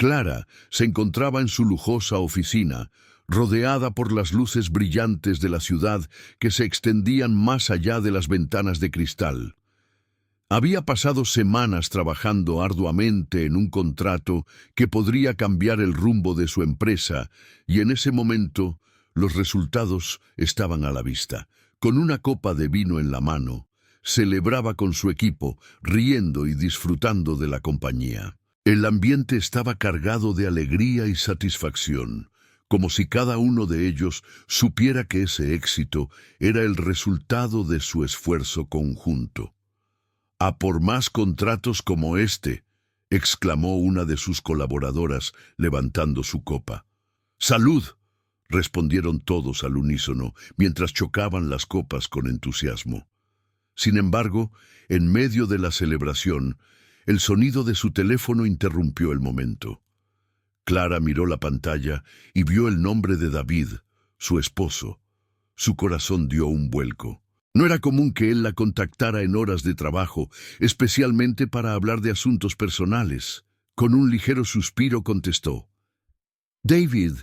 Clara se encontraba en su lujosa oficina, rodeada por las luces brillantes de la ciudad que se extendían más allá de las ventanas de cristal. Había pasado semanas trabajando arduamente en un contrato que podría cambiar el rumbo de su empresa, y en ese momento los resultados estaban a la vista. Con una copa de vino en la mano, celebraba con su equipo, riendo y disfrutando de la compañía. El ambiente estaba cargado de alegría y satisfacción, como si cada uno de ellos supiera que ese éxito era el resultado de su esfuerzo conjunto. «A por más contratos como este», exclamó una de sus colaboradoras, levantando su copa. «¡Salud!», respondieron todos al unísono, mientras chocaban las copas con entusiasmo. Sin embargo, en medio de la celebración, el sonido de su teléfono interrumpió el momento. Clara miró la pantalla y vio el nombre de David, su esposo. Su corazón dio un vuelco. No era común que él la contactara en horas de trabajo, especialmente para hablar de asuntos personales. Con un ligero suspiro contestó. «¿David?»,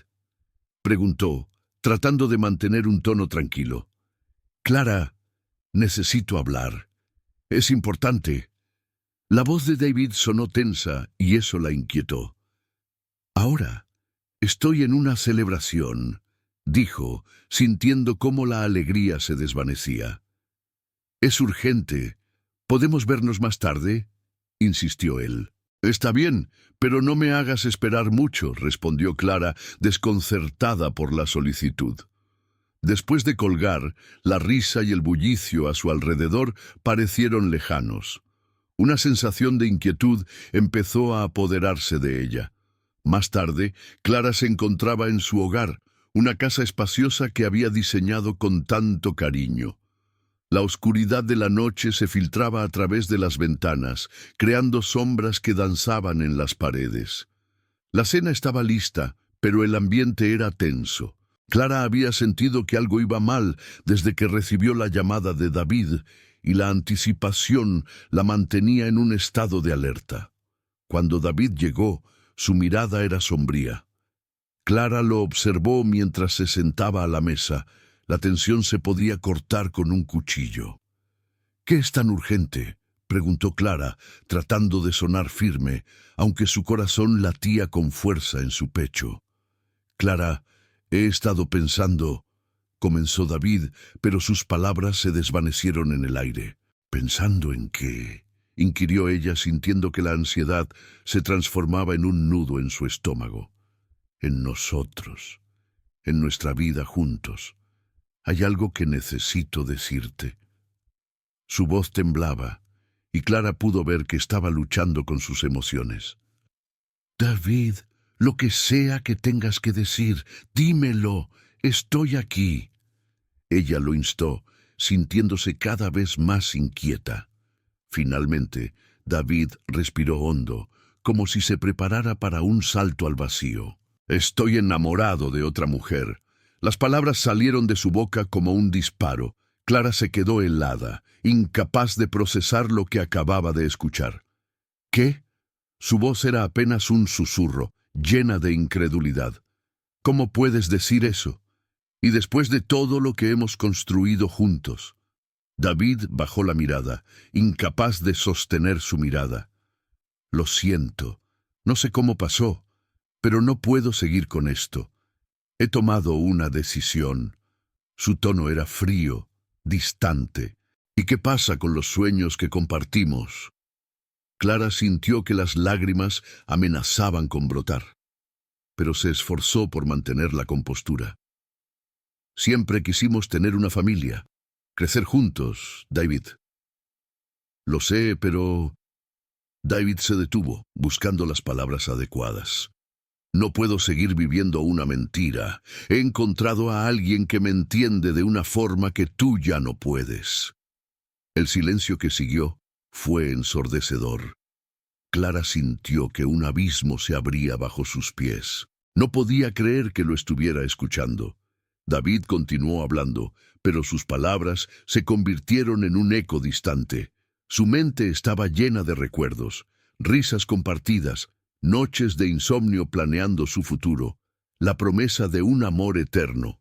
preguntó, tratando de mantener un tono tranquilo. «Clara, necesito hablar. Es importante». La voz de David sonó tensa y eso la inquietó. «Ahora, estoy en una celebración», dijo, sintiendo cómo la alegría se desvanecía. «Es urgente. ¿Podemos vernos más tarde?», insistió él. «Está bien, pero no me hagas esperar mucho», respondió Clara, desconcertada por la solicitud. Después de colgar, la risa y el bullicio a su alrededor parecieron lejanos. Una sensación de inquietud empezó a apoderarse de ella. Más tarde, Clara se encontraba en su hogar, una casa espaciosa que había diseñado con tanto cariño. La oscuridad de la noche se filtraba a través de las ventanas, creando sombras que danzaban en las paredes. La cena estaba lista, pero el ambiente era tenso. Clara había sentido que algo iba mal desde que recibió la llamada de David, y la anticipación la mantenía en un estado de alerta. Cuando David llegó, su mirada era sombría. Clara lo observó mientras se sentaba a la mesa. La tensión se podía cortar con un cuchillo. «¿Qué es tan urgente?», preguntó Clara, tratando de sonar firme, aunque su corazón latía con fuerza en su pecho. «Clara, he estado pensando», comenzó David, pero sus palabras se desvanecieron en el aire. «¿Pensando en qué?», inquirió ella, sintiendo que la ansiedad se transformaba en un nudo en su estómago. «En nosotros, en nuestra vida juntos. Hay algo que necesito decirte». Su voz temblaba, y Clara pudo ver que estaba luchando con sus emociones. «David, lo que sea que tengas que decir, dímelo. Estoy aquí». Ella lo instó, sintiéndose cada vez más inquieta. Finalmente, David respiró hondo, como si se preparara para un salto al vacío. «Estoy enamorado de otra mujer». Las palabras salieron de su boca como un disparo. Clara se quedó helada, incapaz de procesar lo que acababa de escuchar. «¿Qué?». Su voz era apenas un susurro, llena de incredulidad. «¿Cómo puedes decir eso? Y después de todo lo que hemos construido juntos». David bajó la mirada, incapaz de sostener su mirada. «Lo siento. No sé cómo pasó, pero no puedo seguir con esto. He tomado una decisión». Su tono era frío, distante. «¿Y qué pasa con los sueños que compartimos?». Clara sintió que las lágrimas amenazaban con brotar, pero se esforzó por mantener la compostura. «Siempre quisimos tener una familia, crecer juntos, David». «Lo sé, pero…». David se detuvo, buscando las palabras adecuadas. «No puedo seguir viviendo una mentira. He encontrado a alguien que me entiende de una forma que tú ya no puedes». El silencio que siguió fue ensordecedor. Clara sintió que un abismo se abría bajo sus pies. No podía creer que lo estuviera escuchando. David continuó hablando, pero sus palabras se convirtieron en un eco distante. Su mente estaba llena de recuerdos, risas compartidas, noches de insomnio planeando su futuro, la promesa de un amor eterno.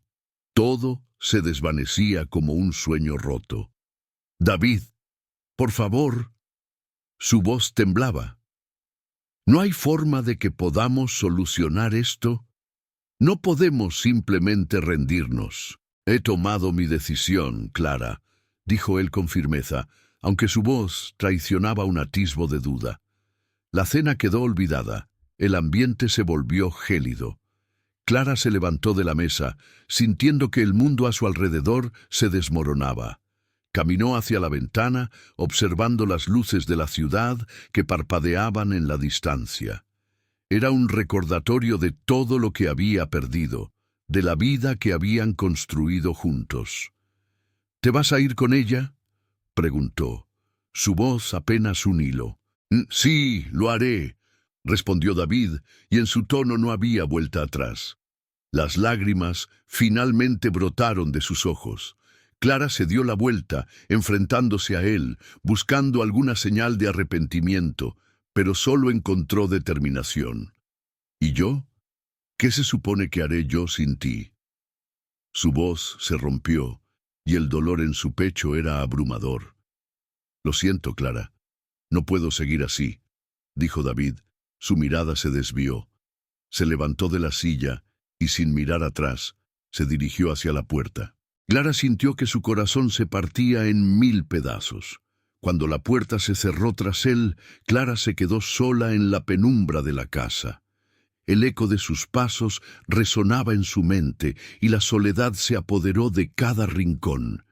Todo se desvanecía como un sueño roto. «David, por favor». Su voz temblaba. «¿No hay forma de que podamos solucionar esto? No podemos simplemente rendirnos». «He tomado mi decisión, Clara», dijo él con firmeza, aunque su voz traicionaba un atisbo de duda. La cena quedó olvidada, el ambiente se volvió gélido. Clara se levantó de la mesa, sintiendo que el mundo a su alrededor se desmoronaba. Caminó hacia la ventana, observando las luces de la ciudad que parpadeaban en la distancia. Era un recordatorio de todo lo que había perdido, de la vida que habían construido juntos. «¿Te vas a ir con ella?», preguntó. Su voz apenas un hilo. «Sí, lo haré», respondió David, y en su tono no había vuelta atrás. Las lágrimas finalmente brotaron de sus ojos. Clara se dio la vuelta, enfrentándose a él, buscando alguna señal de arrepentimiento, pero solo encontró determinación. «¿Y yo? ¿Qué se supone que haré yo sin ti?». Su voz se rompió, y el dolor en su pecho era abrumador. «Lo siento, Clara. No puedo seguir así», dijo David. Su mirada se desvió. Se levantó de la silla y, sin mirar atrás, se dirigió hacia la puerta. Clara sintió que su corazón se partía en 1000 pedazos. Cuando la puerta se cerró tras él, Clara se quedó sola en la penumbra de la casa. El eco de sus pasos resonaba en su mente y la soledad se apoderó de cada rincón.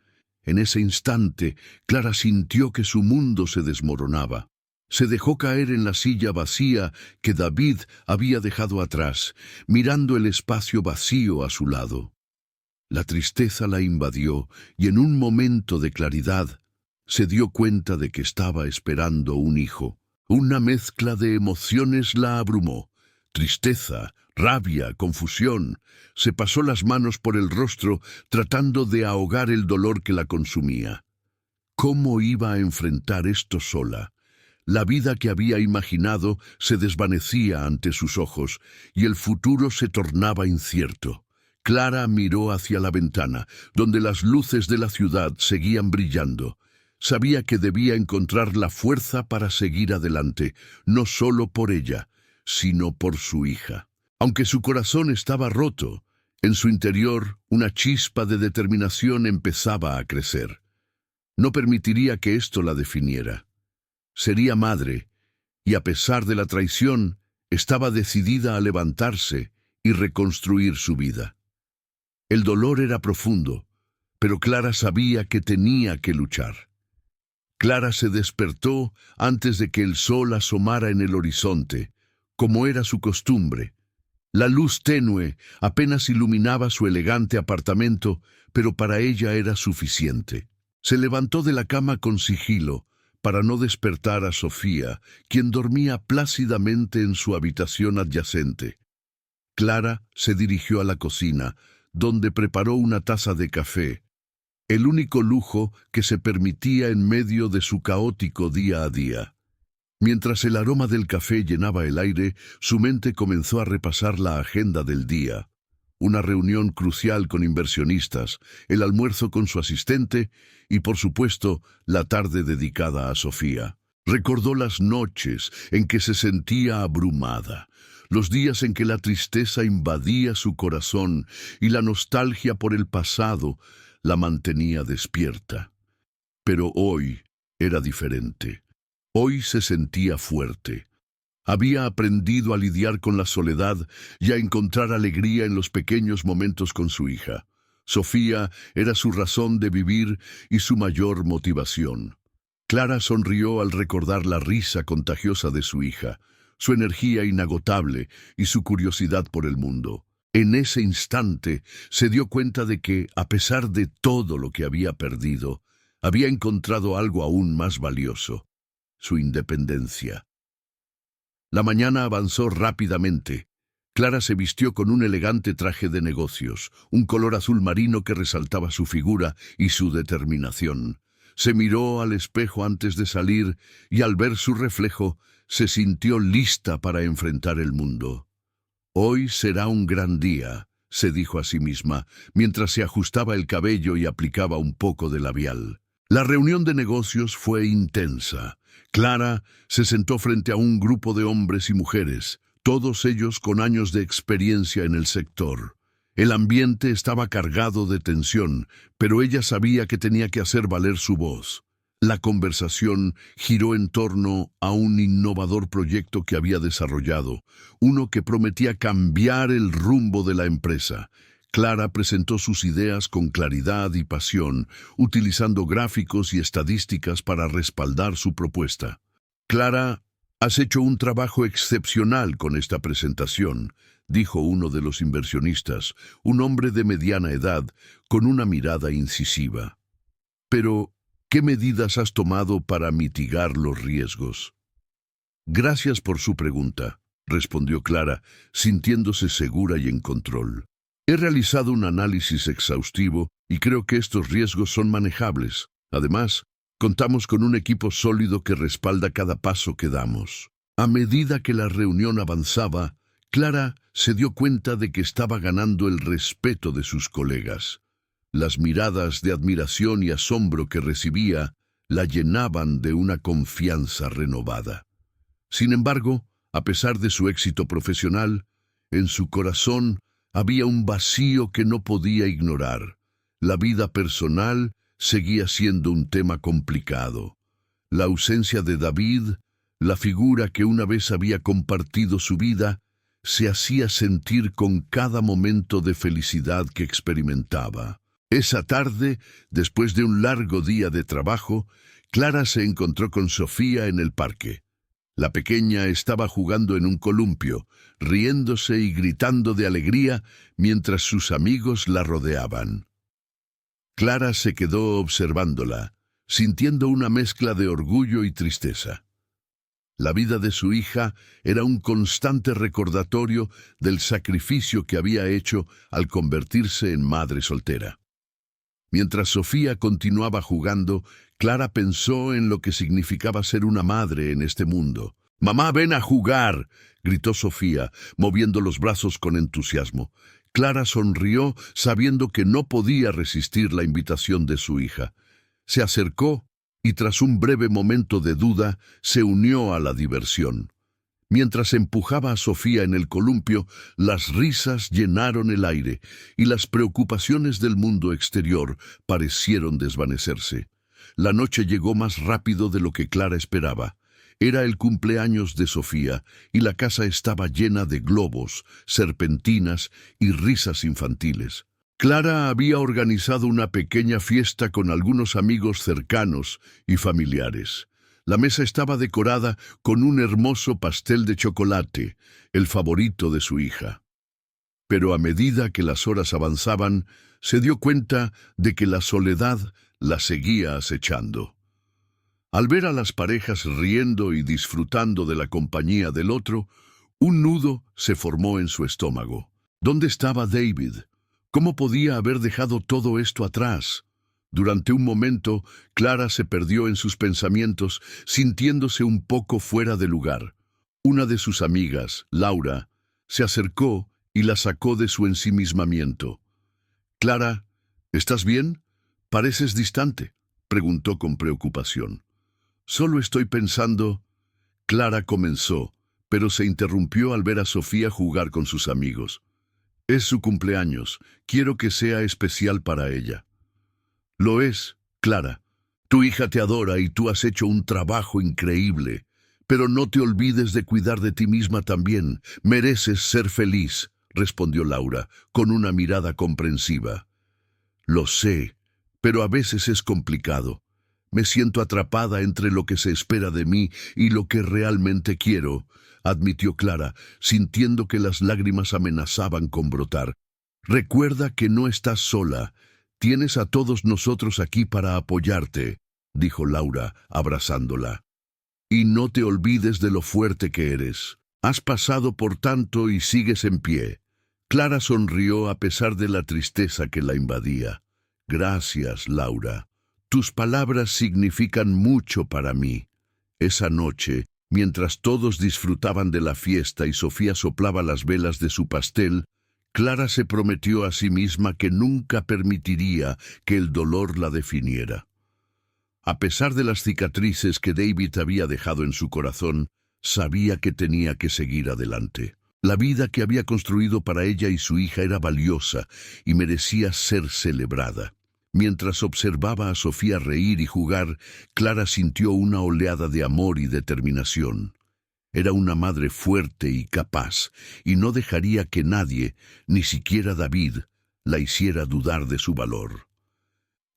En ese instante, Clara sintió que su mundo se desmoronaba. Se dejó caer en la silla vacía que David había dejado atrás, mirando el espacio vacío a su lado. La tristeza la invadió y en un momento de claridad se dio cuenta de que estaba esperando un hijo. Una mezcla de emociones la abrumó. Tristeza, rabia, confusión. Se pasó las manos por el rostro tratando de ahogar el dolor que la consumía. ¿Cómo iba a enfrentar esto sola? La vida que había imaginado se desvanecía ante sus ojos y el futuro se tornaba incierto. Clara miró hacia la ventana, donde las luces de la ciudad seguían brillando. Sabía que debía encontrar la fuerza para seguir adelante, no solo por ella, sino por su hija. Aunque su corazón estaba roto, en su interior una chispa de determinación empezaba a crecer. No permitiría que esto la definiera. Sería madre, y a pesar de la traición, estaba decidida a levantarse y reconstruir su vida. El dolor era profundo, pero Clara sabía que tenía que luchar. Clara se despertó antes de que el sol asomara en el horizonte, como era su costumbre. La luz tenue apenas iluminaba su elegante apartamento, pero para ella era suficiente. Se levantó de la cama con sigilo, para no despertar a Sofía, quien dormía plácidamente en su habitación adyacente. Clara se dirigió a la cocina, donde preparó una taza de café, el único lujo que se permitía en medio de su caótico día a día. Mientras el aroma del café llenaba el aire, su mente comenzó a repasar la agenda del día. Una reunión crucial con inversionistas, el almuerzo con su asistente y, por supuesto, la tarde dedicada a Sofía. Recordó las noches en que se sentía abrumada, los días en que la tristeza invadía su corazón y la nostalgia por el pasado la mantenía despierta. Pero hoy era diferente. Hoy se sentía fuerte. Había aprendido a lidiar con la soledad y a encontrar alegría en los pequeños momentos con su hija. Sofía era su razón de vivir y su mayor motivación. Clara sonrió al recordar la risa contagiosa de su hija, su energía inagotable y su curiosidad por el mundo. En ese instante se dio cuenta de que, a pesar de todo lo que había perdido, había encontrado algo aún más valioso: su independencia. La mañana avanzó rápidamente. Clara se vistió con un elegante traje de negocios, un color azul marino que resaltaba su figura y su determinación. Se miró al espejo antes de salir y al ver su reflejo, se sintió lista para enfrentar el mundo. Hoy será un gran día, se dijo a sí misma, mientras se ajustaba el cabello y aplicaba un poco de labial. La reunión de negocios fue intensa. Clara se sentó frente a un grupo de hombres y mujeres, todos ellos con años de experiencia en el sector. El ambiente estaba cargado de tensión, pero ella sabía que tenía que hacer valer su voz. La conversación giró en torno a un innovador proyecto que había desarrollado, uno que prometía cambiar el rumbo de la empresa. Clara presentó sus ideas con claridad y pasión, utilizando gráficos y estadísticas para respaldar su propuesta. Clara, has hecho un trabajo excepcional con esta presentación, dijo uno de los inversionistas, un hombre de mediana edad, con una mirada incisiva. Pero, ¿qué medidas has tomado para mitigar los riesgos? Gracias por su pregunta, respondió Clara, sintiéndose segura y en control. He realizado un análisis exhaustivo y creo que estos riesgos son manejables. Además, contamos con un equipo sólido que respalda cada paso que damos. A medida que la reunión avanzaba, Clara se dio cuenta de que estaba ganando el respeto de sus colegas. Las miradas de admiración y asombro que recibía la llenaban de una confianza renovada. Sin embargo, a pesar de su éxito profesional, en su corazón había un vacío que no podía ignorar. La vida personal seguía siendo un tema complicado. La ausencia de David, la figura que una vez había compartido su vida, se hacía sentir con cada momento de felicidad que experimentaba. Esa tarde, después de un largo día de trabajo, Clara se encontró con Sofía en el parque. La pequeña estaba jugando en un columpio, riéndose y gritando de alegría mientras sus amigos la rodeaban. Clara se quedó observándola, sintiendo una mezcla de orgullo y tristeza. La vida de su hija era un constante recordatorio del sacrificio que había hecho al convertirse en madre soltera. Mientras Sofía continuaba jugando, Clara pensó en lo que significaba ser una madre en este mundo. «¡Mamá, ven a jugar!», gritó Sofía, moviendo los brazos con entusiasmo. Clara sonrió, sabiendo que no podía resistir la invitación de su hija. Se acercó y, tras un breve momento de duda, se unió a la diversión. Mientras empujaba a Sofía en el columpio, las risas llenaron el aire y las preocupaciones del mundo exterior parecieron desvanecerse. La noche llegó más rápido de lo que Clara esperaba. Era el cumpleaños de Sofía y la casa estaba llena de globos, serpentinas y risas infantiles. Clara había organizado una pequeña fiesta con algunos amigos cercanos y familiares. La mesa estaba decorada con un hermoso pastel de chocolate, el favorito de su hija. Pero a medida que las horas avanzaban, se dio cuenta de que la soledad la seguía acechando. Al ver a las parejas riendo y disfrutando de la compañía del otro, un nudo se formó en su estómago. ¿Dónde estaba David? ¿Cómo podía haber dejado todo esto atrás? Durante un momento, Clara se perdió en sus pensamientos, sintiéndose un poco fuera de lugar. Una de sus amigas, Laura, se acercó y la sacó de su ensimismamiento. «Clara, ¿estás bien? Pareces distante», preguntó con preocupación. «Solo estoy pensando...». Clara comenzó, pero se interrumpió al ver a Sofía jugar con sus amigos. «Es su cumpleaños. Quiero que sea especial para ella». «Lo es, Clara. Tu hija te adora y tú has hecho un trabajo increíble. Pero no te olvides de cuidar de ti misma también. Mereces ser feliz», respondió Laura, con una mirada comprensiva. «Lo sé, pero a veces es complicado. Me siento atrapada entre lo que se espera de mí y lo que realmente quiero», admitió Clara, sintiendo que las lágrimas amenazaban con brotar. «Recuerda que no estás sola. Tienes a todos nosotros aquí para apoyarte», dijo Laura, abrazándola. «Y no te olvides de lo fuerte que eres. Has pasado por tanto y sigues en pie». Clara sonrió a pesar de la tristeza que la invadía. «Gracias, Laura. Tus palabras significan mucho para mí». Esa noche, Mientras todos disfrutaban de la fiesta y Sofía soplaba las velas de su pastel, Clara se prometió a sí misma que nunca permitiría que el dolor la definiera. A pesar de las cicatrices que David había dejado en su corazón, sabía que tenía que seguir adelante. La vida que había construido para ella y su hija era valiosa y merecía ser celebrada. Mientras observaba a Sofía reír y jugar, Clara sintió una oleada de amor y determinación. Era una madre fuerte y capaz, y no dejaría que nadie, ni siquiera David, la hiciera dudar de su valor.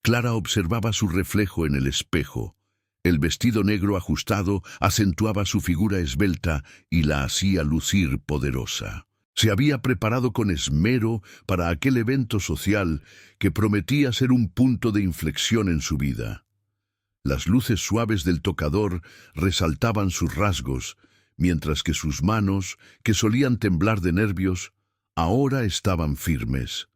Clara observaba su reflejo en el espejo. El vestido negro ajustado acentuaba su figura esbelta y la hacía lucir poderosa. Se había preparado con esmero para aquel evento social que prometía ser un punto de inflexión en su vida. Las luces suaves del tocador resaltaban sus rasgos, mientras que sus manos, que solían temblar de nervios, ahora estaban firmes.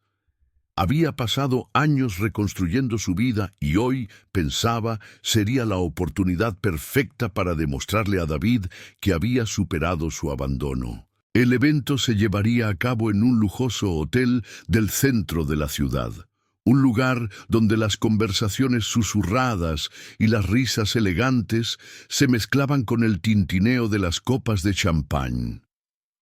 Había pasado años reconstruyendo su vida y hoy, pensaba, sería la oportunidad perfecta para demostrarle a David que había superado su abandono. El evento se llevaría a cabo en un lujoso hotel del centro de la ciudad, un lugar donde las conversaciones susurradas y las risas elegantes se mezclaban con el tintineo de las copas de champán.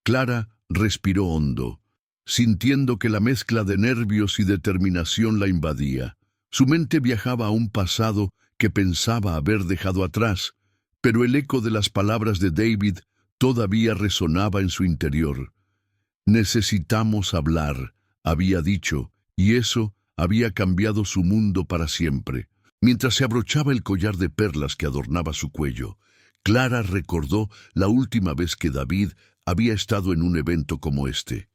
Clara respiró hondo, sintiendo que la mezcla de nervios y determinación la invadía. Su mente viajaba a un pasado que pensaba haber dejado atrás, pero el eco de las palabras de David todavía resonaba en su interior. «Necesitamos hablar», había dicho, y eso había cambiado su mundo para siempre. Mientras se abrochaba el collar de perlas que adornaba su cuello, Clara recordó la última vez que David había estado en un evento como este.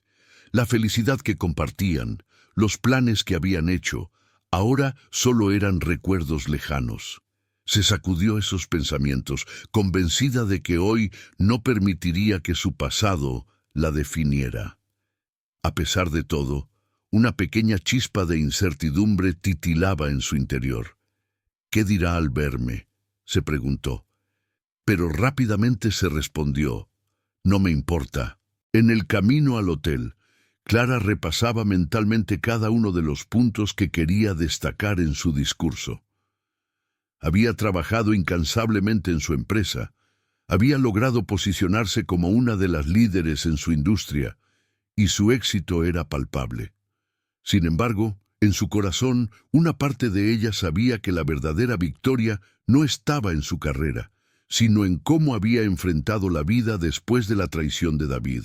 La felicidad que compartían, los planes que habían hecho, ahora solo eran recuerdos lejanos. Se sacudió esos pensamientos, convencida de que hoy no permitiría que su pasado la definiera. A pesar de todo, una pequeña chispa de incertidumbre titilaba en su interior. «¿Qué dirá al verme?», se preguntó. Pero rápidamente se respondió: «No me importa». En el camino al hotel, Clara repasaba mentalmente cada uno de los puntos que quería destacar en su discurso. Había trabajado incansablemente en su empresa, había logrado posicionarse como una de las líderes en su industria, y su éxito era palpable. Sin embargo, en su corazón, una parte de ella sabía que la verdadera victoria no estaba en su carrera, sino en cómo había enfrentado la vida después de la traición de David.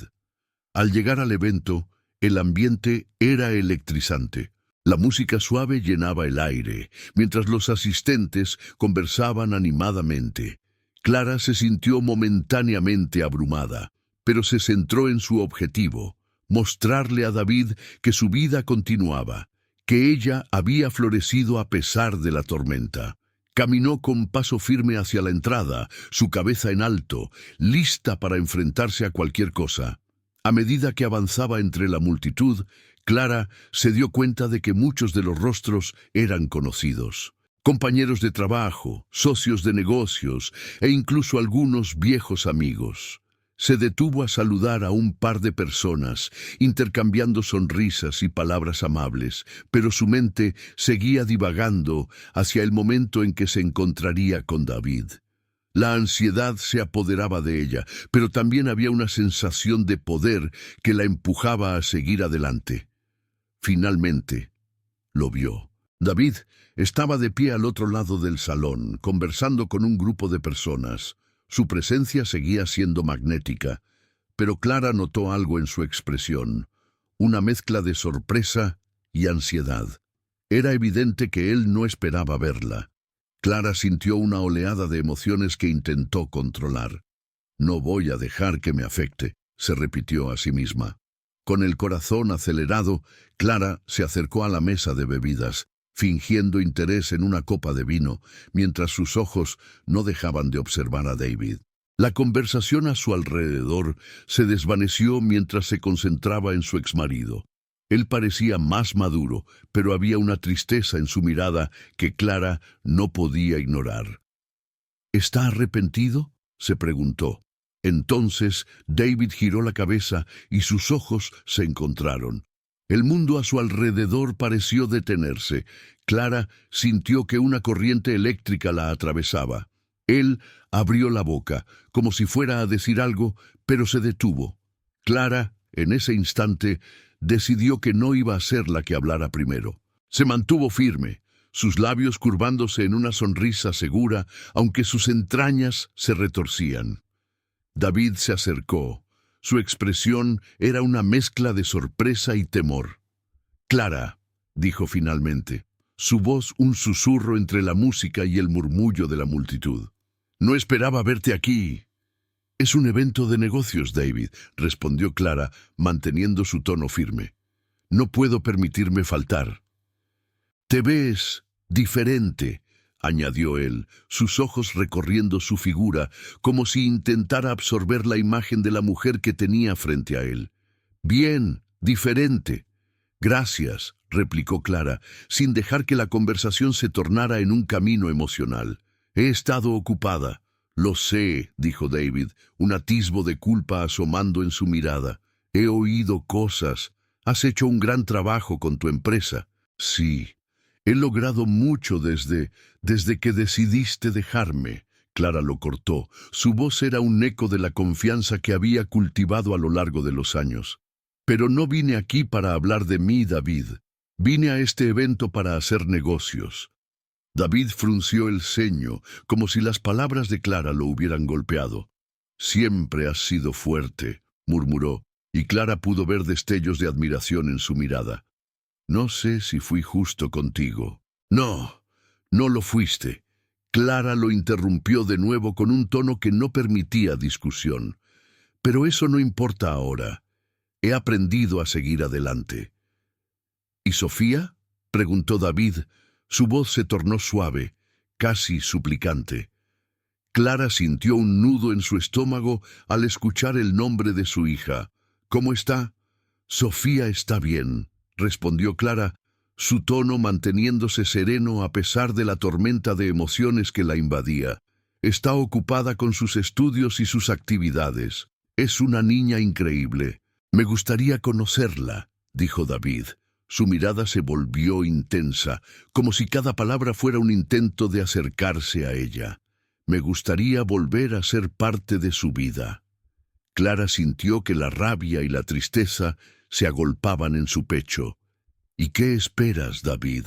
Al llegar al evento, el ambiente era electrizante. La música suave llenaba el aire, mientras los asistentes conversaban animadamente. Clara se sintió momentáneamente abrumada, pero se centró en su objetivo: mostrarle a David que su vida continuaba, que ella había florecido a pesar de la tormenta. Caminó con paso firme hacia la entrada, su cabeza en alto, lista para enfrentarse a cualquier cosa. A medida que avanzaba entre la multitud, Clara se dio cuenta de que muchos de los rostros eran conocidos. Compañeros de trabajo, socios de negocios e incluso algunos viejos amigos. Se detuvo a saludar a un par de personas, intercambiando sonrisas y palabras amables, pero su mente seguía divagando hacia el momento en que se encontraría con David. La ansiedad se apoderaba de ella, pero también había una sensación de poder que la empujaba a seguir adelante. Finalmente, lo vio. David estaba de pie al otro lado del salón, conversando con un grupo de personas. Su presencia seguía siendo magnética, pero Clara notó algo en su expresión, una mezcla de sorpresa y ansiedad. Era evidente que él no esperaba verla. Clara sintió una oleada de emociones que intentó controlar. «No voy a dejar que me afecte», se repitió a sí misma. Con el corazón acelerado, Clara se acercó a la mesa de bebidas, fingiendo interés en una copa de vino, mientras sus ojos no dejaban de observar a David. La conversación a su alrededor se desvaneció mientras se concentraba en su exmarido. Él parecía más maduro, pero había una tristeza en su mirada que Clara no podía ignorar. «¿Está arrepentido?», se preguntó. Entonces David giró la cabeza y sus ojos se encontraron. El mundo a su alrededor pareció detenerse. Clara sintió que una corriente eléctrica la atravesaba. Él abrió la boca, como si fuera a decir algo, pero se detuvo. Clara, en ese instante, decidió que no iba a ser la que hablara primero. Se mantuvo firme, sus labios curvándose en una sonrisa segura, aunque sus entrañas se retorcían. David se acercó. Su expresión era una mezcla de sorpresa y temor. «Clara», dijo finalmente, su voz un susurro entre la música y el murmullo de la multitud. «No esperaba verte aquí». «Es un evento de negocios, David», respondió Clara, manteniendo su tono firme. «No puedo permitirme faltar». «Te ves diferente», añadió él, sus ojos recorriendo su figura, como si intentara absorber la imagen de la mujer que tenía frente a él. «Bien, diferente». «Gracias», replicó Clara, sin dejar que la conversación se tornara en un camino emocional. «He estado ocupada». «Lo sé», dijo David, un atisbo de culpa asomando en su mirada. «He oído cosas. Has hecho un gran trabajo con tu empresa». «Sí. He logrado mucho desde que decidiste dejarme». Clara lo cortó. Su voz era un eco de la confianza que había cultivado a lo largo de los años. «Pero no vine aquí para hablar de mí, David. Vine a este evento para hacer negocios». David frunció el ceño, como si las palabras de Clara lo hubieran golpeado. «Siempre has sido fuerte», murmuró, y Clara pudo ver destellos de admiración en su mirada. «No sé si fui justo contigo». «No, no lo fuiste». Clara lo interrumpió de nuevo con un tono que no permitía discusión. «Pero eso no importa ahora. He aprendido a seguir adelante». «¿Y Sofía?», preguntó David. Su voz se tornó suave, casi suplicante. Clara sintió un nudo en su estómago al escuchar el nombre de su hija. «¿Cómo está?» «Sofía está bien», respondió Clara, su tono manteniéndose sereno a pesar de la tormenta de emociones que la invadía. «Está ocupada con sus estudios y sus actividades. Es una niña increíble. Me gustaría conocerla», dijo David. Su mirada se volvió intensa, como si cada palabra fuera un intento de acercarse a ella. «Me gustaría volver a ser parte de su vida». Clara sintió que la rabia y la tristeza se agolpaban en su pecho. «¿Y qué esperas, David?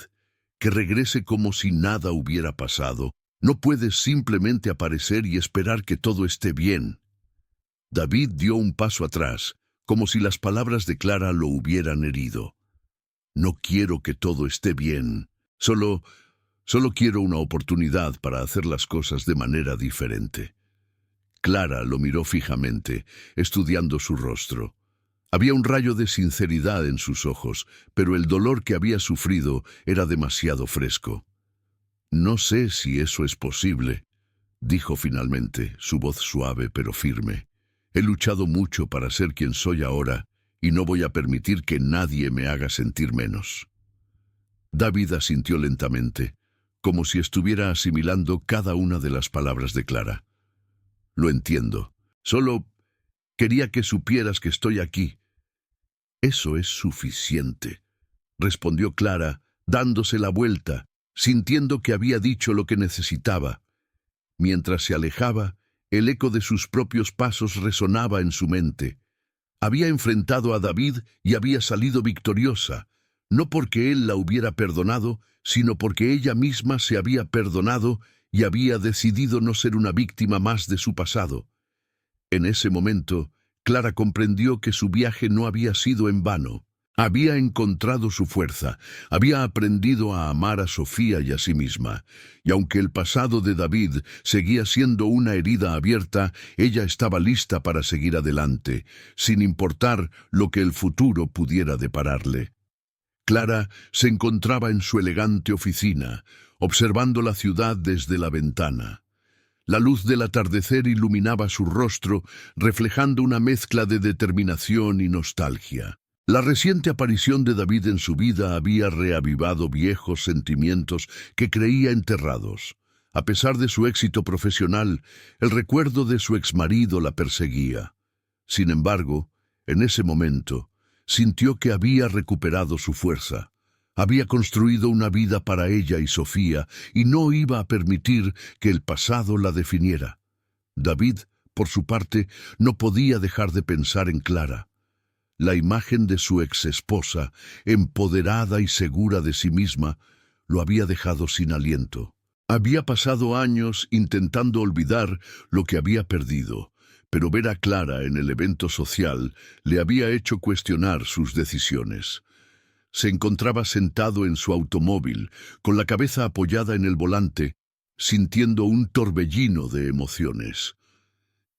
¿Que regrese como si nada hubiera pasado? No puedes simplemente aparecer y esperar que todo esté bien». David dio un paso atrás, como si las palabras de Clara lo hubieran herido. «No quiero que todo esté bien. Solo quiero una oportunidad para hacer las cosas de manera diferente». Clara lo miró fijamente, estudiando su rostro. Había un rayo de sinceridad en sus ojos, pero el dolor que había sufrido era demasiado fresco. «No sé si eso es posible», dijo finalmente, su voz suave pero firme. «He luchado mucho para ser quien soy ahora, y no voy a permitir que nadie me haga sentir menos». David asintió lentamente, como si estuviera asimilando cada una de las palabras de Clara. «Lo entiendo. Solo quería que supieras que estoy aquí». «Eso es suficiente», respondió Clara, dándose la vuelta, sintiendo que había dicho lo que necesitaba. Mientras se alejaba, el eco de sus propios pasos resonaba en su mente. Había enfrentado a David y había salido victoriosa, no porque él la hubiera perdonado, sino porque ella misma se había perdonado y había decidido no ser una víctima más de su pasado. En ese momento, Clara comprendió que su viaje no había sido en vano. Había encontrado su fuerza, había aprendido a amar a Sofía y a sí misma, y aunque el pasado de David seguía siendo una herida abierta, ella estaba lista para seguir adelante, sin importar lo que el futuro pudiera depararle. Clara se encontraba en su elegante oficina, observando la ciudad desde la ventana. La luz del atardecer iluminaba su rostro, reflejando una mezcla de determinación y nostalgia. La reciente aparición de David en su vida había reavivado viejos sentimientos que creía enterrados. A pesar de su éxito profesional, el recuerdo de su exmarido la perseguía. Sin embargo, en ese momento, sintió que había recuperado su fuerza. Había construido una vida para ella y Sofía y no iba a permitir que el pasado la definiera. David, por su parte, no podía dejar de pensar en Clara. La imagen de su exesposa, empoderada y segura de sí misma, lo había dejado sin aliento. Había pasado años intentando olvidar lo que había perdido, pero ver a Clara en el evento social le había hecho cuestionar sus decisiones. Se encontraba sentado en su automóvil, con la cabeza apoyada en el volante, sintiendo un torbellino de emociones.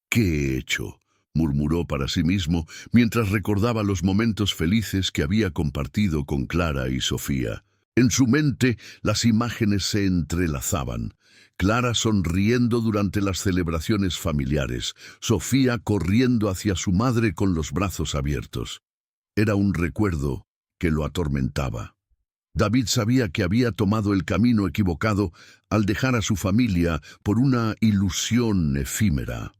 «¿Qué he hecho?», murmuró para sí mismo mientras recordaba los momentos felices que había compartido con Clara y Sofía. En su mente las imágenes se entrelazaban. Clara sonriendo durante las celebraciones familiares, Sofía corriendo hacia su madre con los brazos abiertos. Era un recuerdo que lo atormentaba. David sabía que había tomado el camino equivocado al dejar a su familia por una ilusión efímera.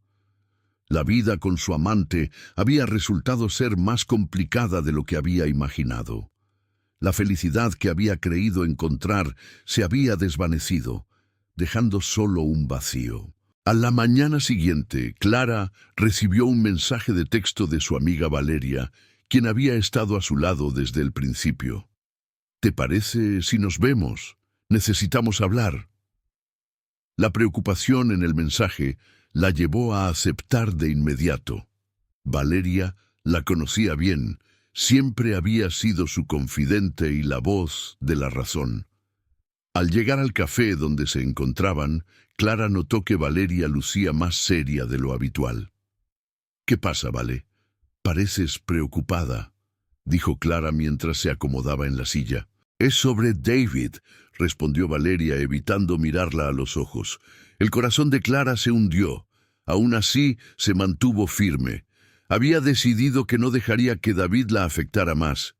La vida con su amante había resultado ser más complicada de lo que había imaginado. La felicidad que había creído encontrar se había desvanecido, dejando solo un vacío. A la mañana siguiente, Clara recibió un mensaje de texto de su amiga Valeria, quien había estado a su lado desde el principio. «¿Te parece si nos vemos? Necesitamos hablar». La preocupación en el mensaje la llevó a aceptar de inmediato. Valeria la conocía bien, siempre había sido su confidente y la voz de la razón. Al llegar al café donde se encontraban, Clara notó que Valeria lucía más seria de lo habitual. «¿Qué pasa, Vale? Pareces preocupada», dijo Clara mientras se acomodaba en la silla. «Es sobre David», respondió Valeria evitando mirarla a los ojos. El corazón de Clara se hundió. Aún así, se mantuvo firme. Había decidido que no dejaría que David la afectara más.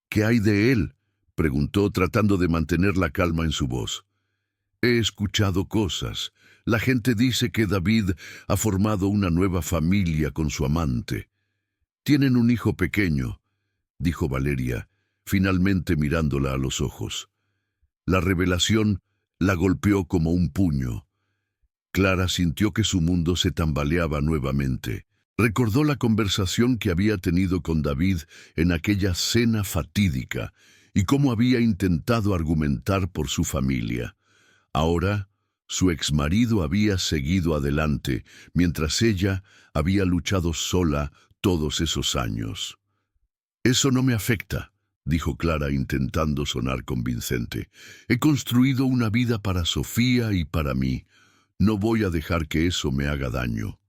«¿Qué hay de él?», preguntó tratando de mantener la calma en su voz. «He escuchado cosas. La gente dice que David ha formado una nueva familia con su amante. Tienen un hijo pequeño», dijo Valeria, finalmente mirándola a los ojos. La revelación la golpeó como un puño. Clara sintió que su mundo se tambaleaba nuevamente. Recordó la conversación que había tenido con David en aquella cena fatídica y cómo había intentado argumentar por su familia. Ahora, su exmarido había seguido adelante, mientras ella había luchado sola todos esos años. «Eso no me afecta», dijo Clara intentando sonar convincente. «He construido una vida para Sofía y para mí. No voy a dejar que eso me haga daño».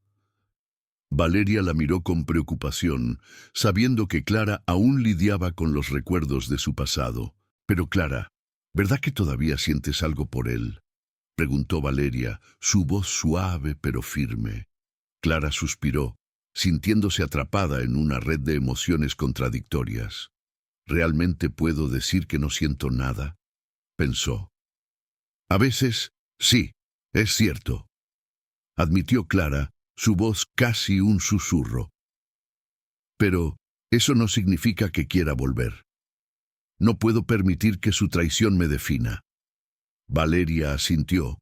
Valeria la miró con preocupación, sabiendo que Clara aún lidiaba con los recuerdos de su pasado. «Pero Clara, ¿verdad que todavía sientes algo por él?», preguntó Valeria, su voz suave pero firme. Clara suspiró, sintiéndose atrapada en una red de emociones contradictorias. «¿Realmente puedo decir que no siento nada?», pensó. «A veces, sí, es cierto», admitió Clara, su voz casi un susurro. «Pero eso no significa que quiera volver. No puedo permitir que su traición me defina». Valeria asintió,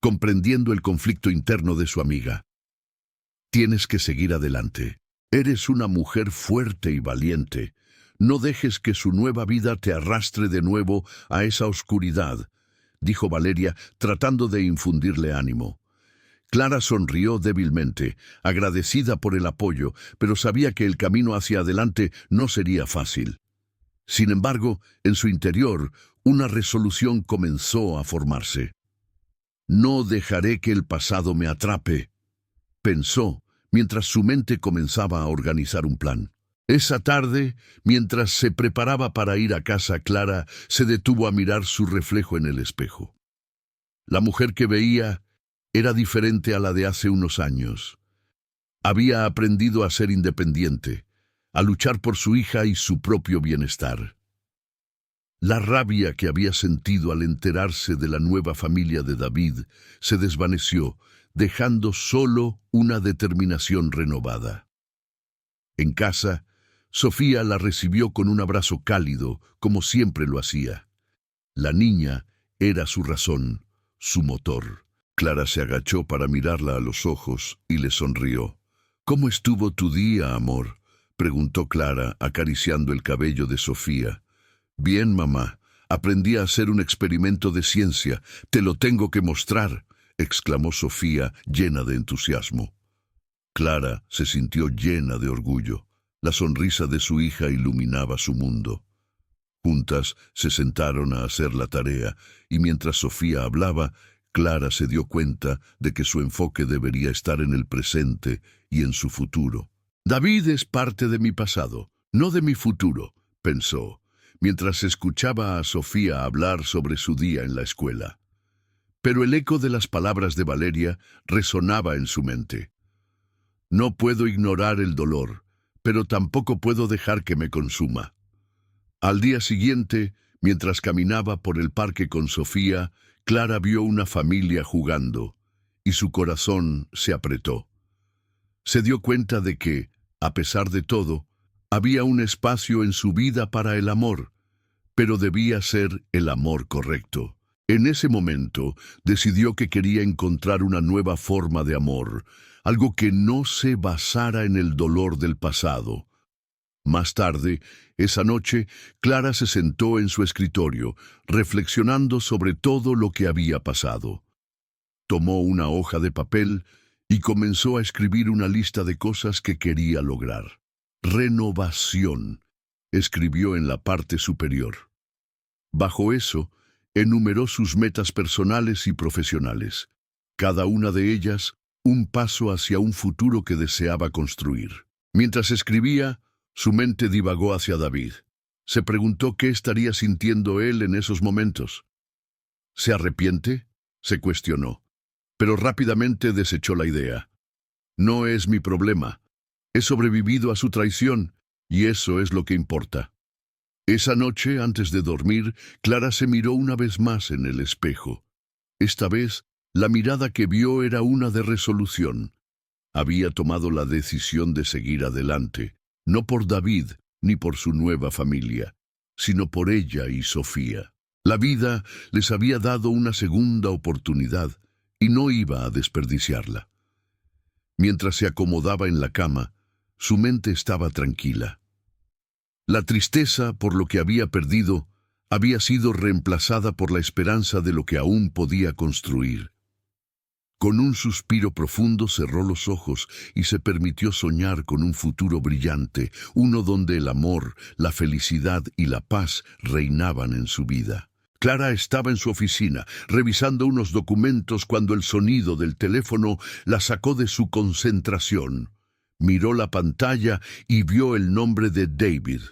comprendiendo el conflicto interno de su amiga. «Tienes que seguir adelante. Eres una mujer fuerte y valiente. No dejes que su nueva vida te arrastre de nuevo a esa oscuridad», dijo Valeria, tratando de infundirle ánimo. Clara sonrió débilmente, agradecida por el apoyo, pero sabía que el camino hacia adelante no sería fácil. Sin embargo, en su interior, una resolución comenzó a formarse. «No dejaré que el pasado me atrape», pensó, mientras su mente comenzaba a organizar un plan. Esa tarde, mientras se preparaba para ir a casa, Clara se detuvo a mirar su reflejo en el espejo. La mujer que veía era diferente a la de hace unos años. Había aprendido a ser independiente, a luchar por su hija y su propio bienestar. La rabia que había sentido al enterarse de la nueva familia de David se desvaneció, dejando solo una determinación renovada. En casa, Sofía la recibió con un abrazo cálido, como siempre lo hacía. La niña era su razón, su motor. Clara se agachó para mirarla a los ojos y le sonrió. «¿Cómo estuvo tu día, amor?», preguntó Clara, acariciando el cabello de Sofía. «Bien, mamá. Aprendí a hacer un experimento de ciencia. Te lo tengo que mostrar», exclamó Sofía, llena de entusiasmo. Clara se sintió llena de orgullo. La sonrisa de su hija iluminaba su mundo. Juntas se sentaron a hacer la tarea, y mientras Sofía hablaba, Clara se dio cuenta de que su enfoque debería estar en el presente y en su futuro. «David es parte de mi pasado, no de mi futuro», pensó, mientras escuchaba a Sofía hablar sobre su día en la escuela. Pero el eco de las palabras de Valeria resonaba en su mente. «No puedo ignorar el dolor, pero tampoco puedo dejar que me consuma». Al día siguiente, mientras caminaba por el parque con Sofía, Clara vio una familia jugando, y su corazón se apretó. Se dio cuenta de que, a pesar de todo, había un espacio en su vida para el amor, pero debía ser el amor correcto. En ese momento, decidió que quería encontrar una nueva forma de amor, algo que no se basara en el dolor del pasado. Más tarde, esa noche, Clara se sentó en su escritorio, reflexionando sobre todo lo que había pasado. Tomó una hoja de papel y comenzó a escribir una lista de cosas que quería lograr. «Renovación», escribió en la parte superior. Bajo eso, enumeró sus metas personales y profesionales, cada una de ellas un paso hacia un futuro que deseaba construir. Mientras escribía, su mente divagó hacia David. Se preguntó qué estaría sintiendo él en esos momentos. ¿Se arrepiente?, se cuestionó, pero rápidamente desechó la idea. «No es mi problema. He sobrevivido a su traición, y eso es lo que importa». Esa noche, antes de dormir, Clara se miró una vez más en el espejo. Esta vez, la mirada que vio era una de resolución. Había tomado la decisión de seguir adelante, no por David ni por su nueva familia, sino por ella y Sofía. La vida les había dado una segunda oportunidad y no iba a desperdiciarla. Mientras se acomodaba en la cama, su mente estaba tranquila. La tristeza por lo que había perdido había sido reemplazada por la esperanza de lo que aún podía construir. Con un suspiro profundo cerró los ojos y se permitió soñar con un futuro brillante, uno donde el amor, la felicidad y la paz reinaban en su vida. Clara estaba en su oficina, revisando unos documentos cuando el sonido del teléfono la sacó de su concentración. Miró la pantalla y vio el nombre de David.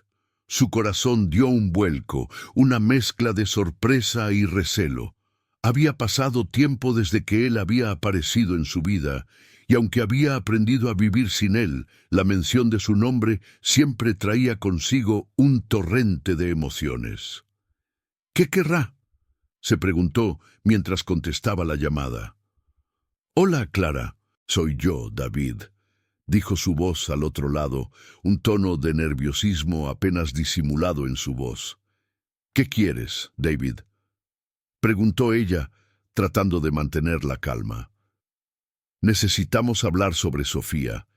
Su corazón dio un vuelco, una mezcla de sorpresa y recelo. Había pasado tiempo desde que él había aparecido en su vida, y aunque había aprendido a vivir sin él, la mención de su nombre siempre traía consigo un torrente de emociones. «¿Qué querrá?», se preguntó mientras contestaba la llamada. «Hola, Clara, soy yo, David», dijo su voz al otro lado, un tono de nerviosismo apenas disimulado en su voz. «¿Qué quieres, David?», preguntó ella, tratando de mantener la calma. «Necesitamos hablar sobre Sofía.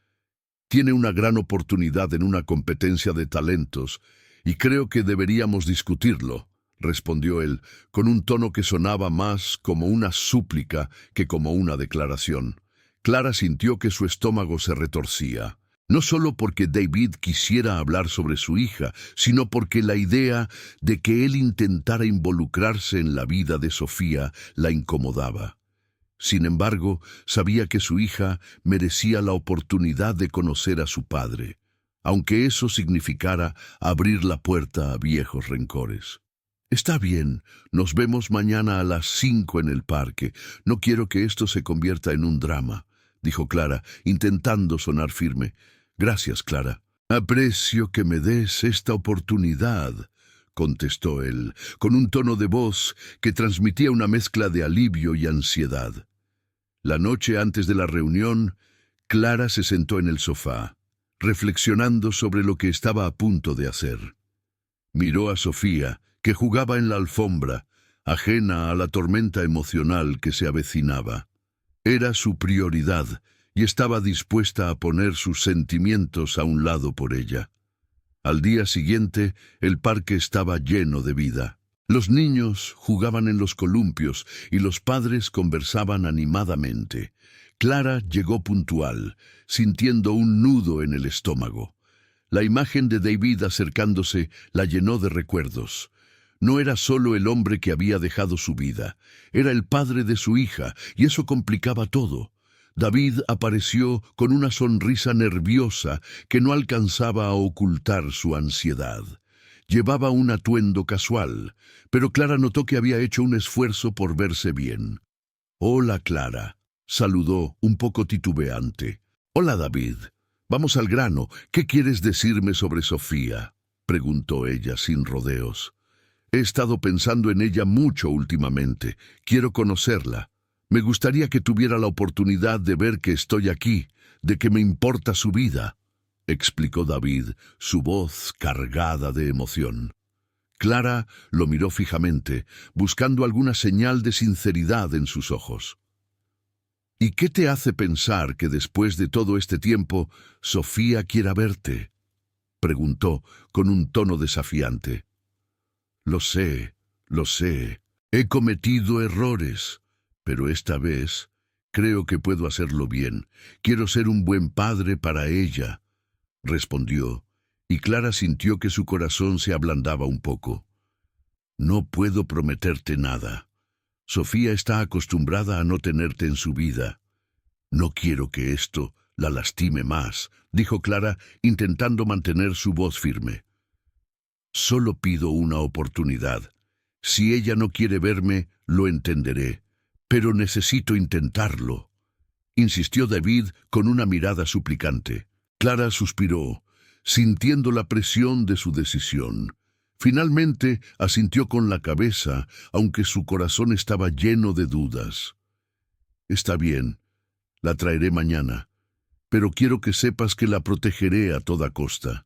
Tiene una gran oportunidad en una competencia de talentos, y creo que deberíamos discutirlo», respondió él, con un tono que sonaba más como una súplica que como una declaración. Clara sintió que su estómago se retorcía. No solo porque David quisiera hablar sobre su hija, sino porque la idea de que él intentara involucrarse en la vida de Sofía la incomodaba. Sin embargo, sabía que su hija merecía la oportunidad de conocer a su padre, aunque eso significara abrir la puerta a viejos rencores. «Está bien, nos vemos mañana a las 5 en el parque. No quiero que esto se convierta en un drama», dijo Clara, intentando sonar firme. «Gracias, Clara. Aprecio que me des esta oportunidad», contestó él, con un tono de voz que transmitía una mezcla de alivio y ansiedad. La noche antes de la reunión, Clara se sentó en el sofá, reflexionando sobre lo que estaba a punto de hacer. Miró a Sofía, que jugaba en la alfombra, ajena a la tormenta emocional que se avecinaba. Era su prioridad y estaba dispuesta a poner sus sentimientos a un lado por ella. Al día siguiente, el parque estaba lleno de vida. Los niños jugaban en los columpios y los padres conversaban animadamente. Clara llegó puntual, sintiendo un nudo en el estómago. La imagen de David acercándose la llenó de recuerdos. No era solo el hombre que había dejado su vida, era el padre de su hija, y eso complicaba todo. David apareció con una sonrisa nerviosa que no alcanzaba a ocultar su ansiedad. Llevaba un atuendo casual, pero Clara notó que había hecho un esfuerzo por verse bien. «Hola, Clara», saludó, un poco titubeante. «Hola, David. Vamos al grano. ¿Qué quieres decirme sobre Sofía?», preguntó ella sin rodeos. «He estado pensando en ella mucho últimamente. Quiero conocerla. Me gustaría que tuviera la oportunidad de ver que estoy aquí, de que me importa su vida», explicó David, su voz cargada de emoción. Clara lo miró fijamente, buscando alguna señal de sinceridad en sus ojos. «¿Y qué te hace pensar que después de todo este tiempo Sofía quiera verte?», preguntó con un tono desafiante. Lo sé. He cometido errores, pero esta vez creo que puedo hacerlo bien. Quiero ser un buen padre para ella», respondió, y Clara sintió que su corazón se ablandaba un poco. «No puedo prometerte nada. Sofía está acostumbrada a no tenerte en su vida. No quiero que esto la lastime más», dijo Clara, intentando mantener su voz firme. «Solo pido una oportunidad. Si ella no quiere verme, lo entenderé, pero necesito intentarlo», insistió David con una mirada suplicante. Clara suspiró, sintiendo la presión de su decisión. Finalmente asintió con la cabeza, aunque su corazón estaba lleno de dudas. «Está bien, la traeré mañana, pero quiero que sepas que la protegeré a toda costa.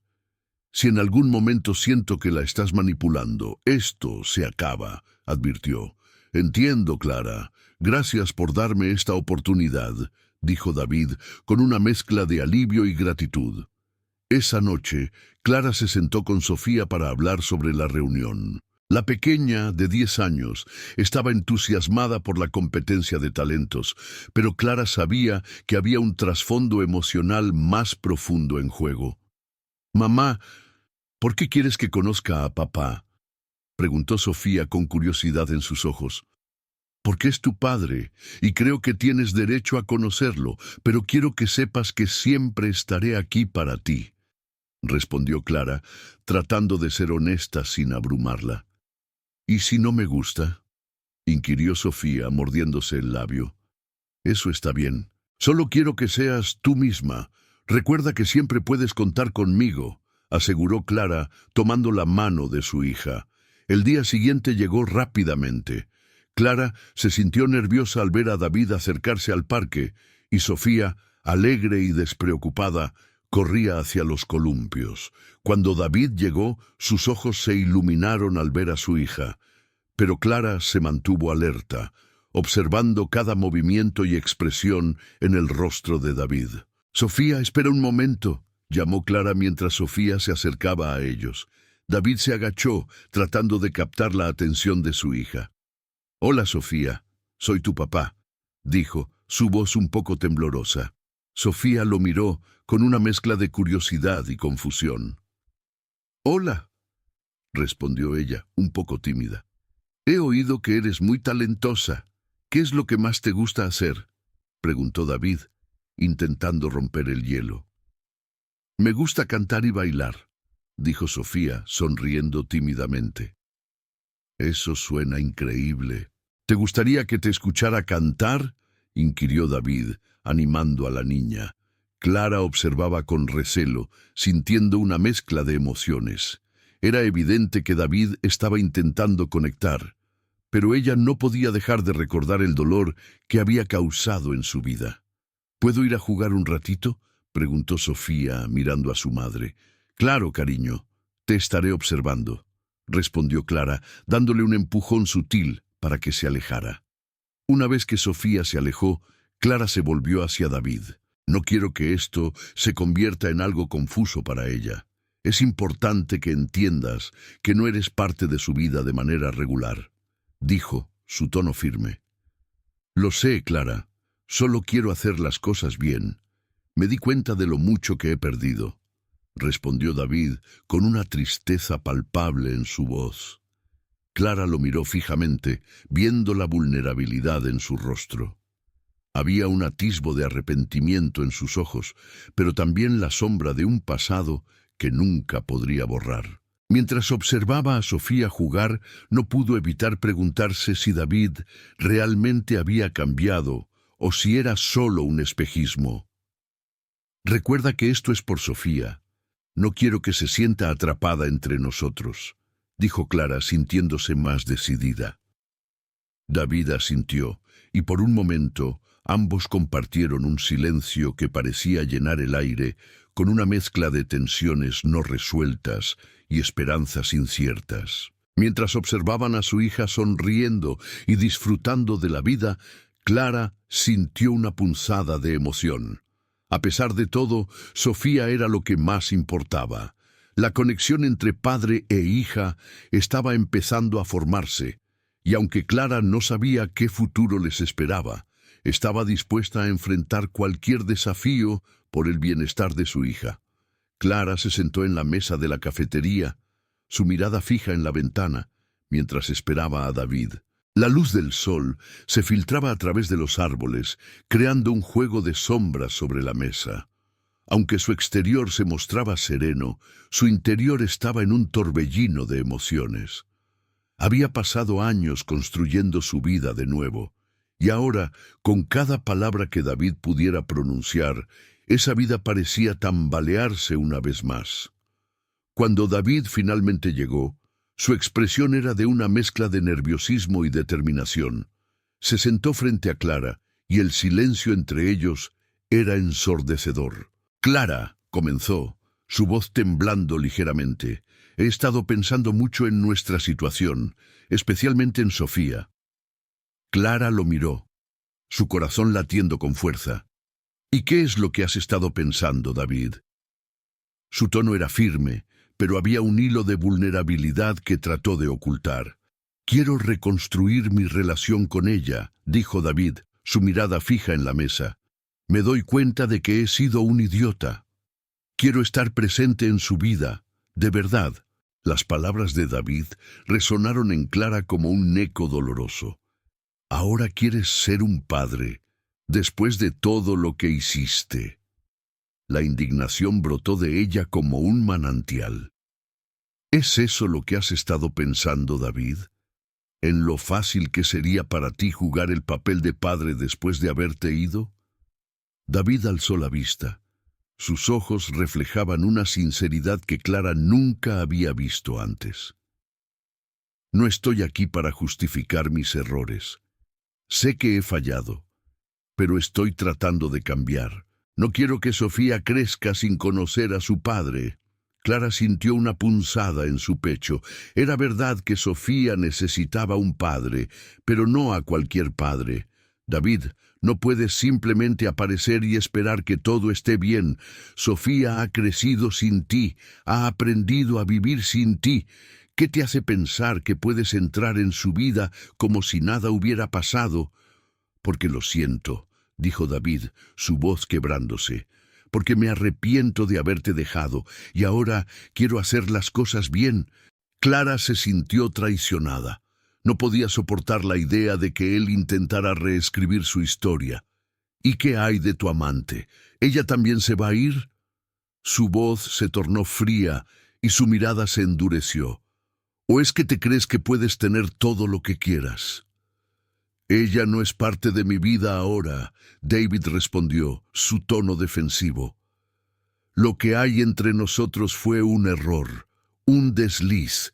Si en algún momento siento que la estás manipulando, esto se acaba», advirtió. «Entiendo, Clara. Gracias por darme esta oportunidad», dijo David, con una mezcla de alivio y gratitud. Esa noche, Clara se sentó con Sofía para hablar sobre la reunión. La pequeña, de 10 años, estaba entusiasmada por la competencia de talentos, pero Clara sabía que había un trasfondo emocional más profundo en juego. «Mamá, ¿por qué quieres que conozca a papá?», preguntó Sofía con curiosidad en sus ojos. «Porque es tu padre, y creo que tienes derecho a conocerlo, pero quiero que sepas que siempre estaré aquí para ti», respondió Clara, tratando de ser honesta sin abrumarla. «¿Y si no me gusta?», inquirió Sofía, mordiéndose el labio. «Eso está bien. Solo quiero que seas tú misma. Recuerda que siempre puedes contar conmigo», aseguró Clara, tomando la mano de su hija. El día siguiente llegó rápidamente. Clara se sintió nerviosa al ver a David acercarse al parque, y Sofía, alegre y despreocupada, corría hacia los columpios. Cuando David llegó, sus ojos se iluminaron al ver a su hija, pero Clara se mantuvo alerta, observando cada movimiento y expresión en el rostro de David. «Sofía, espera un momento», llamó Clara mientras Sofía se acercaba a ellos. David se agachó, tratando de captar la atención de su hija. «Hola, Sofía, soy tu papá», dijo, su voz un poco temblorosa. Sofía lo miró con una mezcla de curiosidad y confusión. «Hola», respondió ella, un poco tímida. «He oído que eres muy talentosa. ¿Qué es lo que más te gusta hacer?», preguntó David, intentando romper el hielo. «Me gusta cantar y bailar», dijo Sofía, sonriendo tímidamente. «Eso suena increíble. ¿Te gustaría que te escuchara cantar?», inquirió David, animando a la niña. Clara observaba con recelo, sintiendo una mezcla de emociones. Era evidente que David estaba intentando conectar, pero ella no podía dejar de recordar el dolor que había causado en su vida. ¿Puedo ir a jugar un ratito?, preguntó Sofía, mirando a su madre. Claro, cariño, te estaré observando, respondió Clara, dándole un empujón sutil para que se alejara. Una vez que Sofía se alejó, Clara se volvió hacia David. No quiero que esto se convierta en algo confuso para ella. Es importante que entiendas que no eres parte de su vida de manera regular, dijo, su tono firme. Lo sé, Clara. Solo quiero hacer las cosas bien. Me di cuenta de lo mucho que he perdido, respondió David con una tristeza palpable en su voz. Clara lo miró fijamente, viendo la vulnerabilidad en su rostro. Había un atisbo de arrepentimiento en sus ojos, pero también la sombra de un pasado que nunca podría borrar. Mientras observaba a Sofía jugar, no pudo evitar preguntarse si David realmente había cambiado o si era solo un espejismo. Recuerda que esto es por Sofía. No quiero que se sienta atrapada entre nosotros, dijo Clara, sintiéndose más decidida. David asintió, y por un momento ambos compartieron un silencio que parecía llenar el aire con una mezcla de tensiones no resueltas y esperanzas inciertas. Mientras observaban a su hija sonriendo y disfrutando de la vida, Clara sintió una punzada de emoción. A pesar de todo, Sofía era lo que más importaba. La conexión entre padre e hija estaba empezando a formarse, y aunque Clara no sabía qué futuro les esperaba, estaba dispuesta a enfrentar cualquier desafío por el bienestar de su hija. Clara se sentó en la mesa de la cafetería, su mirada fija en la ventana, mientras esperaba a David. La luz del sol se filtraba a través de los árboles, creando un juego de sombras sobre la mesa. Aunque su exterior se mostraba sereno, su interior estaba en un torbellino de emociones. Había pasado años construyendo su vida de nuevo, y ahora, con cada palabra que David pudiera pronunciar, esa vida parecía tambalearse una vez más. Cuando David finalmente llegó, su expresión era de una mezcla de nerviosismo y determinación. Se sentó frente a Clara, y el silencio entre ellos era ensordecedor. «Clara», comenzó, su voz temblando ligeramente, «he estado pensando mucho en nuestra situación, especialmente en Sofía». Clara lo miró, su corazón latiendo con fuerza. «¿Y qué es lo que has estado pensando, David?» Su tono era firme, pero había un hilo de vulnerabilidad que trató de ocultar. «Quiero reconstruir mi relación con ella», dijo David, su mirada fija en la mesa. «Me doy cuenta de que he sido un idiota. Quiero estar presente en su vida, de verdad». Las palabras de David resonaron en Clara como un eco doloroso. «Ahora quieres ser un padre, después de todo lo que hiciste». La indignación brotó de ella como un manantial. ¿Es eso lo que has estado pensando, David? ¿En lo fácil que sería para ti jugar el papel de padre después de haberte ido? David alzó la vista. Sus ojos reflejaban una sinceridad que Clara nunca había visto antes. «No estoy aquí para justificar mis errores. Sé que he fallado, pero estoy tratando de cambiar. No quiero que Sofía crezca sin conocer a su padre». Clara sintió una punzada en su pecho. Era verdad que Sofía necesitaba un padre, pero no a cualquier padre. «David, no puedes simplemente aparecer y esperar que todo esté bien. Sofía ha crecido sin ti, ha aprendido a vivir sin ti. ¿Qué te hace pensar que puedes entrar en su vida como si nada hubiera pasado?» «Porque lo siento», dijo David, su voz quebrándose. «Porque me arrepiento de haberte dejado, y ahora quiero hacer las cosas bien». Clara se sintió traicionada. No podía soportar la idea de que él intentara reescribir su historia. «¿Y qué hay de tu amante? ¿Ella también se va a ir?» Su voz se tornó fría y su mirada se endureció. «¿O es que te crees que puedes tener todo lo que quieras?» «Ella no es parte de mi vida ahora», David respondió, su tono defensivo. «Lo que hay entre nosotros fue un error, Un desliz.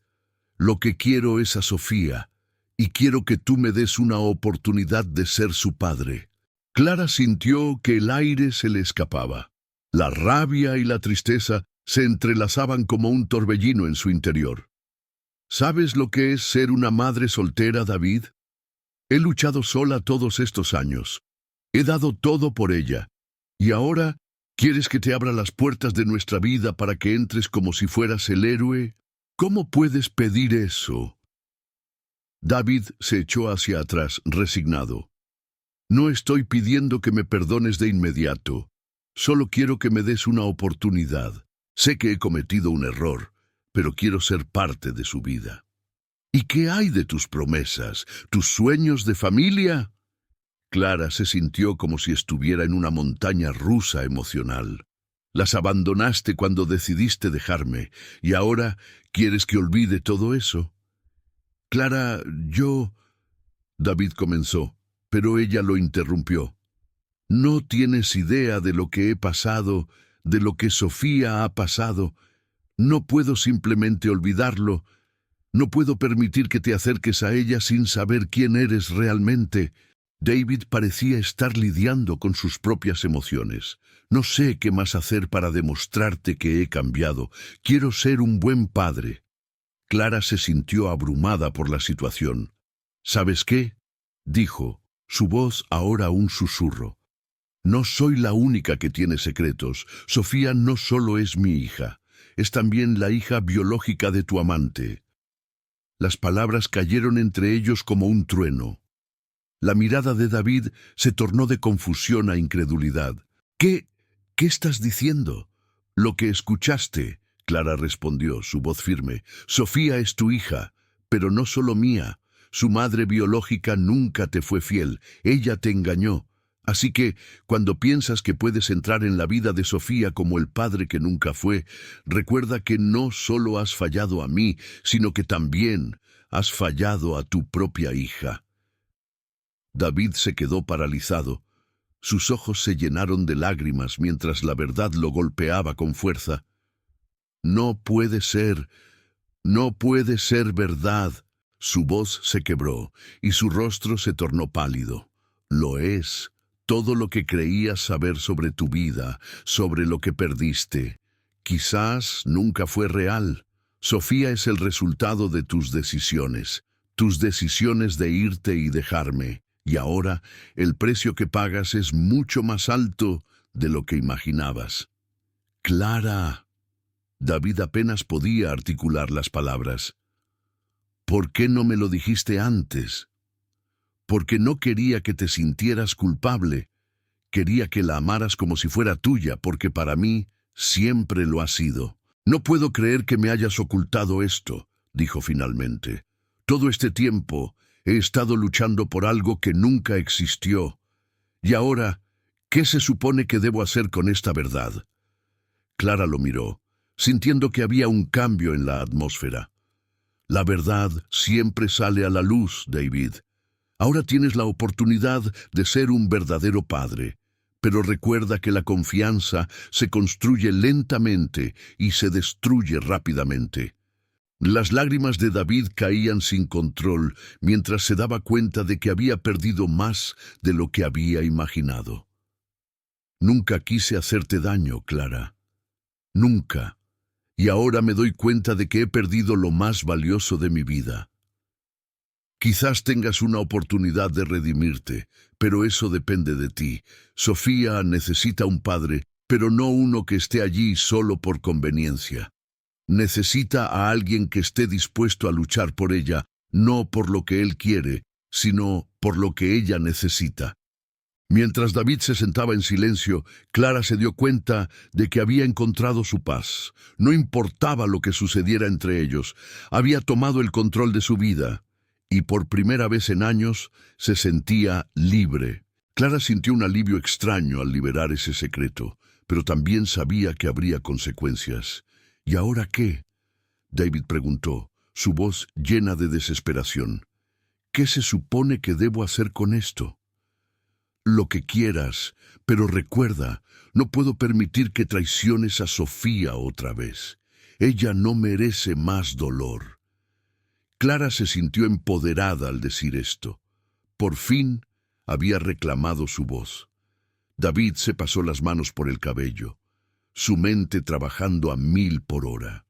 Lo que quiero es a Sofía, y quiero que tú me des una oportunidad de ser su padre. Clara sintió que el aire se le escapaba. La rabia y la tristeza se entrelazaban como un torbellino en su interior. ¿Sabes lo que es ser una madre soltera, David? He luchado sola todos estos años. He dado todo por ella. Y ahora, ¿quieres que te abra las puertas de nuestra vida para que entres como si fueras el héroe? ¿Cómo puedes pedir eso? David se echó hacia atrás, resignado. No estoy pidiendo que me perdones de inmediato. Solo quiero que me des una oportunidad. Sé que he cometido un error, pero quiero ser parte de su vida. ¿Y qué hay de tus promesas, tus sueños de familia? Clara se sintió como si estuviera en una montaña rusa emocional. Las abandonaste cuando decidiste dejarme, y ahora quieres que olvide todo eso. Clara, David comenzó, pero ella lo interrumpió. No tienes idea de lo que he pasado, de lo que Sofía ha pasado. No puedo simplemente olvidarlo. No puedo permitir que te acerques a ella sin saber quién eres realmente. David parecía estar lidiando con sus propias emociones. No sé qué más hacer para demostrarte que he cambiado. Quiero ser un buen padre. Clara se sintió abrumada por la situación. ¿Sabes qué? Dijo, su voz ahora un susurro. No soy la única que tiene secretos. Sofía no solo es mi hija, es también la hija biológica de tu amante. Las palabras cayeron entre ellos como un trueno. La mirada de David se tornó de confusión a incredulidad. ¿Qué estás diciendo? Lo que escuchaste, Clara respondió, su voz firme. Sofía es tu hija, pero no solo mía. Su madre biológica nunca te fue fiel, ella te engañó. Así que, cuando piensas que puedes entrar en la vida de Sofía como el padre que nunca fue, recuerda que no solo has fallado a mí, sino que también has fallado a tu propia hija. David se quedó paralizado. Sus ojos se llenaron de lágrimas mientras la verdad lo golpeaba con fuerza. No puede ser verdad. Su voz se quebró y su rostro se tornó pálido. Lo es. Todo lo que creías saber sobre tu vida, sobre lo que perdiste, quizás nunca fue real. Sofía es el resultado de tus decisiones de irte y dejarme. Y ahora el precio que pagas es mucho más alto de lo que imaginabas. Clara. David apenas podía articular las palabras. ¿Por qué no me lo dijiste antes? Porque no quería que te sintieras culpable. Quería que la amaras como si fuera tuya, porque para mí siempre lo ha sido. No puedo creer que me hayas ocultado esto, dijo finalmente. Todo este tiempo he estado luchando por algo que nunca existió. Y ahora, ¿qué se supone que debo hacer con esta verdad? Clara lo miró, sintiendo que había un cambio en la atmósfera. La verdad siempre sale a la luz, David. Ahora tienes la oportunidad de ser un verdadero padre, pero recuerda que la confianza se construye lentamente y se destruye rápidamente. Las lágrimas de David caían sin control mientras se daba cuenta de que había perdido más de lo que había imaginado. Nunca quise hacerte daño, Clara. Nunca. Y ahora me doy cuenta de que he perdido lo más valioso de mi vida. Quizás tengas una oportunidad de redimirte, pero eso depende de ti. Sofía necesita un padre, pero no uno que esté allí solo por conveniencia. Necesita a alguien que esté dispuesto a luchar por ella, no por lo que él quiere, sino por lo que ella necesita. Mientras David se sentaba en silencio, Clara se dio cuenta de que había encontrado su paz. No importaba lo que sucediera entre ellos, había tomado el control de su vida. Y por primera vez en años se sentía libre. Clara sintió un alivio extraño al liberar ese secreto, pero también sabía que habría consecuencias. ¿Y ahora qué? David preguntó, su voz llena de desesperación. ¿Qué se supone que debo hacer con esto? Lo que quieras, pero recuerda, no puedo permitir que traiciones a Sofía otra vez. Ella no merece más dolor. Clara se sintió empoderada al decir esto. Por fin había reclamado su voz. David se pasó las manos por el cabello, su mente trabajando a 1000 por hora.